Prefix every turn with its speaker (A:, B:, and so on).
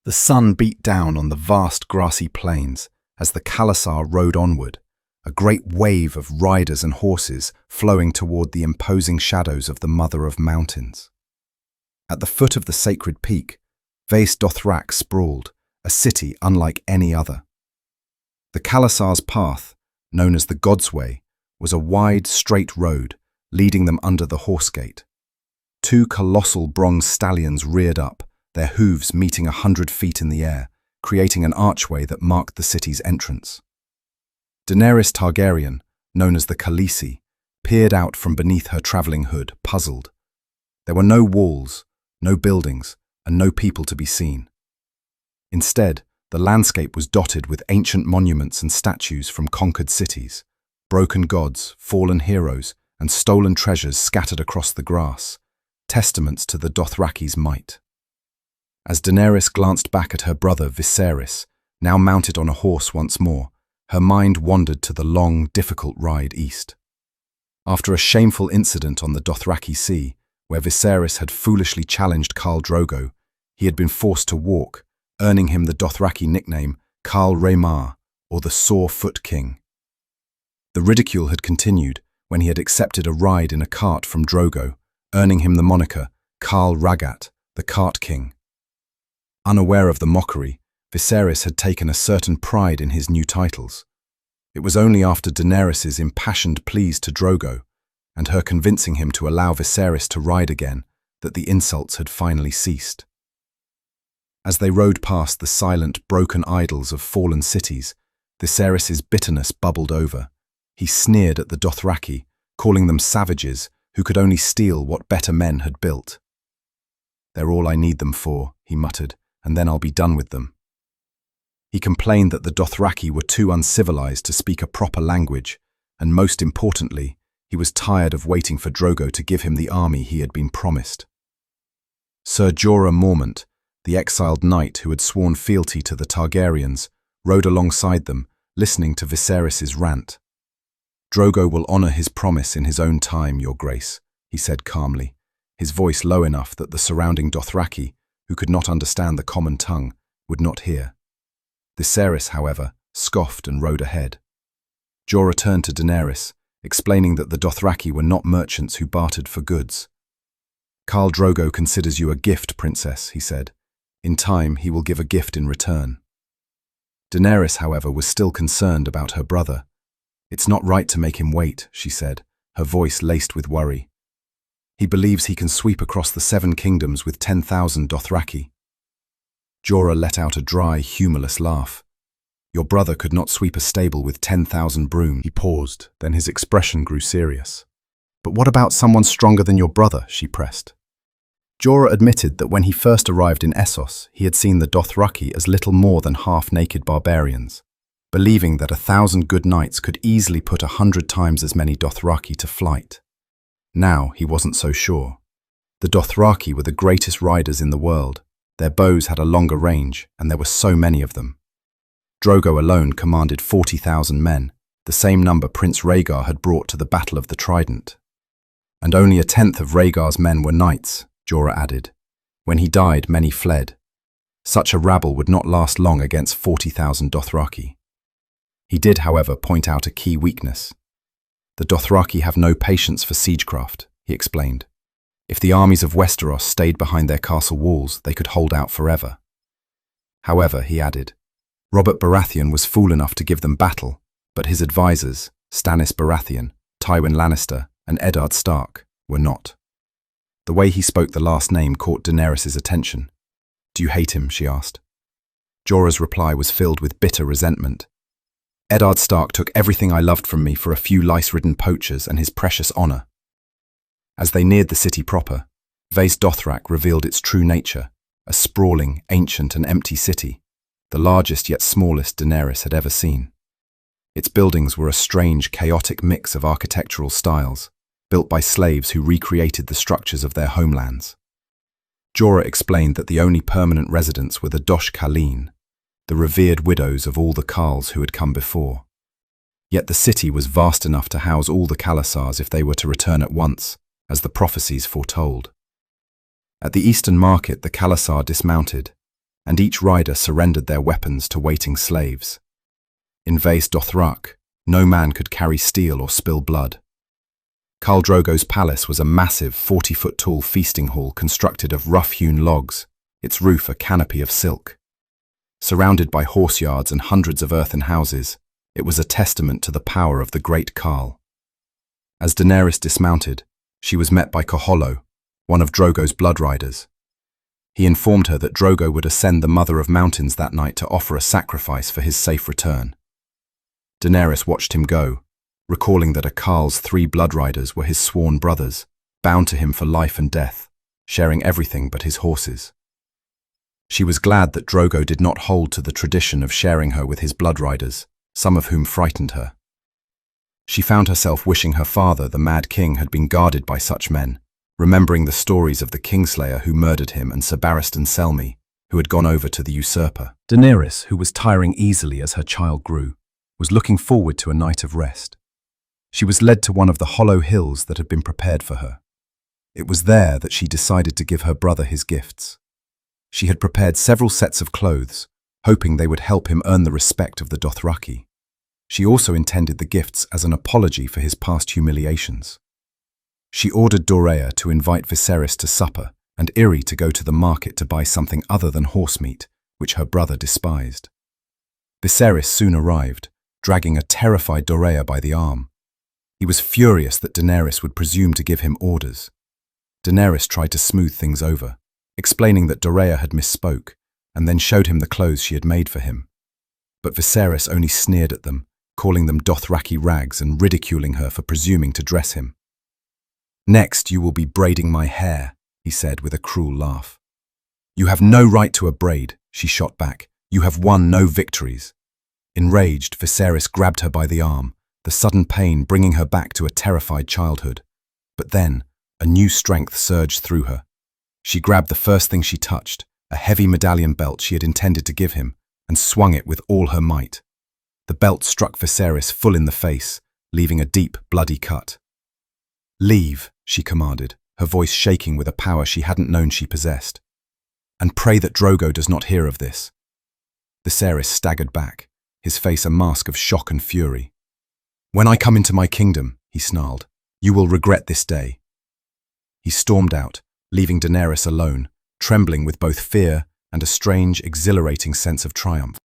A: The sun beat down on the vast grassy plains as the khalasar rode onward, a great wave of riders and horses flowing toward the imposing shadows of the Mother of Mountains. At the foot of the sacred peak, Vaes Dothrak sprawled, a city unlike any other. The khalasar's path, known as the Godsway, was a wide, straight road leading them under the Horse Gate. Two colossal bronze stallions reared up, their hooves meeting 100 feet in the air, creating an archway that marked the city's entrance. Daenerys Targaryen, known as the khaleesi, peered out from beneath her travelling hood, puzzled. There were no walls, no buildings, and no people to be seen. Instead, the landscape was dotted with ancient monuments and statues from conquered cities, broken gods, fallen heroes, and stolen treasures scattered across the grass, testaments to the Dothraki's might. As Daenerys glanced back at her brother Viserys, now mounted on a horse once more, her mind wandered to the long, difficult ride east. After a shameful incident on the Dothraki Sea, where Viserys had foolishly challenged Khal Drogo, he had been forced to walk, earning him the Dothraki nickname Khal Raymar, or the Sore-Foot King. The ridicule had continued when he had accepted a ride in a cart from Drogo, earning him the moniker Khal Ragat, the Cart King. Unaware of the mockery, Viserys had taken a certain pride in his new titles. It was only after Daenerys' impassioned pleas to Drogo, and her convincing him to allow Viserys to ride again, that the insults had finally ceased. As they rode past the silent, broken idols of fallen cities, Viserys' bitterness bubbled over. He sneered at the Dothraki, calling them savages who could only steal what better men had built. "They're all I need them for," he muttered, "and then I'll be done with them." He complained that the Dothraki were too uncivilized to speak a proper language, and most importantly, he was tired of waiting for Drogo to give him the army he had been promised. Sir Jorah Mormont, the exiled knight who had sworn fealty to the Targaryens, rode alongside them, listening to Viserys' rant. "Drogo will honor his promise in his own time, Your Grace," he said calmly, his voice low enough that the surrounding Dothraki, who could not understand the common tongue, would not hear. Viserys, however, scoffed and rode ahead. Jorah turned to Daenerys, explaining that the Dothraki were not merchants who bartered for goods. "Khal Drogo considers you a gift, Princess," he said. "In time, he will give a gift in return." Daenerys, however, was still concerned about her brother. "It's not right to make him wait," she said, her voice laced with worry. "He believes he can sweep across the 7 kingdoms with 10,000 Dothraki." Jorah let out a dry, humorless laugh. "Your brother could not sweep a stable with 10,000 brooms." He paused, then his expression grew serious. "But what about someone stronger than your brother?" she pressed. Jorah admitted that when he first arrived in Essos, he had seen the Dothraki as little more than half-naked barbarians, believing that 1,000 good knights could easily put 100 times as many Dothraki to flight. Now he wasn't so sure. The Dothraki were the greatest riders in the world. Their bows had a longer range, and there were so many of them. Drogo alone commanded 40,000 men, the same number Prince Rhaegar had brought to the Battle of the Trident. And only 1/10 of Rhaegar's men were knights, Jorah added. When he died, many fled. Such a rabble would not last long against 40,000 Dothraki. He did, however, point out a key weakness. "The Dothraki have no patience for siegecraft," he explained. "If the armies of Westeros stayed behind their castle walls, they could hold out forever." However, he added, Robert Baratheon was fool enough to give them battle, but his advisors, Stannis Baratheon, Tywin Lannister, and Eddard Stark, were not. The way he spoke the last name caught Daenerys' attention. "Do you hate him?" she asked. Jorah's reply was filled with bitter resentment. "Eddard Stark took everything I loved from me for a few lice-ridden poachers and his precious honor." As they neared the city proper, Vaes Dothrak revealed its true nature, a sprawling, ancient and empty city, the largest yet smallest Daenerys had ever seen. Its buildings were a strange, chaotic mix of architectural styles, built by slaves who recreated the structures of their homelands. Jorah explained that the only permanent residents were the Dosh Khaleen, the revered widows of all the Khals who had come before. Yet the city was vast enough to house all the khalasars if they were to return at once, as the prophecies foretold. At the eastern market, the khalasar dismounted, and each rider surrendered their weapons to waiting slaves. In Vaes Dothrak, no man could carry steel or spill blood. Khal Drogo's palace was a massive 40-foot-tall feasting hall constructed of rough-hewn logs, its roof a canopy of silk. Surrounded by horse yards and hundreds of earthen houses, it was a testament to the power of the great Khal. As Daenerys dismounted, she was met by Koholo, one of Drogo's blood riders. He informed her that Drogo would ascend the Mother of Mountains that night to offer a sacrifice for his safe return. Daenerys watched him go, recalling that Khal's 3 blood riders were his sworn brothers, bound to him for life and death, sharing everything but his horses. She was glad that Drogo did not hold to the tradition of sharing her with his blood riders, some of whom frightened her. She found herself wishing her father, the Mad King, had been guarded by such men, remembering the stories of the Kingslayer who murdered him and Sir Barristan Selmy, who had gone over to the usurper. Daenerys, who was tiring easily as her child grew, was looking forward to a night of rest. She was led to one of the hollow hills that had been prepared for her. It was there that she decided to give her brother his gifts. She had prepared several sets of clothes, hoping they would help him earn the respect of the Dothraki. She also intended the gifts as an apology for his past humiliations. She ordered Doreah to invite Viserys to supper and Irri to go to the market to buy something other than horse meat, which her brother despised. Viserys soon arrived, dragging a terrified Doreah by the arm. He was furious that Daenerys would presume to give him orders. Daenerys tried to smooth things over, explaining that Doreah had misspoke, and then showed him the clothes she had made for him. But Viserys only sneered at them, calling them Dothraki rags and ridiculing her for presuming to dress him. "Next you will be braiding my hair," he said with a cruel laugh. "You have no right to a braid," she shot back. "You have won no victories." Enraged, Viserys grabbed her by the arm, the sudden pain bringing her back to a terrified childhood. But then, a new strength surged through her. She grabbed the first thing she touched, a heavy medallion belt she had intended to give him, and swung it with all her might. The belt struck Viserys full in the face, leaving a deep, bloody cut. "Leave," she commanded, her voice shaking with a power she hadn't known she possessed. "And pray that Drogo does not hear of this." Viserys staggered back, his face a mask of shock and fury. "When I come into my kingdom," he snarled, "you will regret this day." He stormed out, leaving Daenerys alone, trembling with both fear and a strange, exhilarating sense of triumph.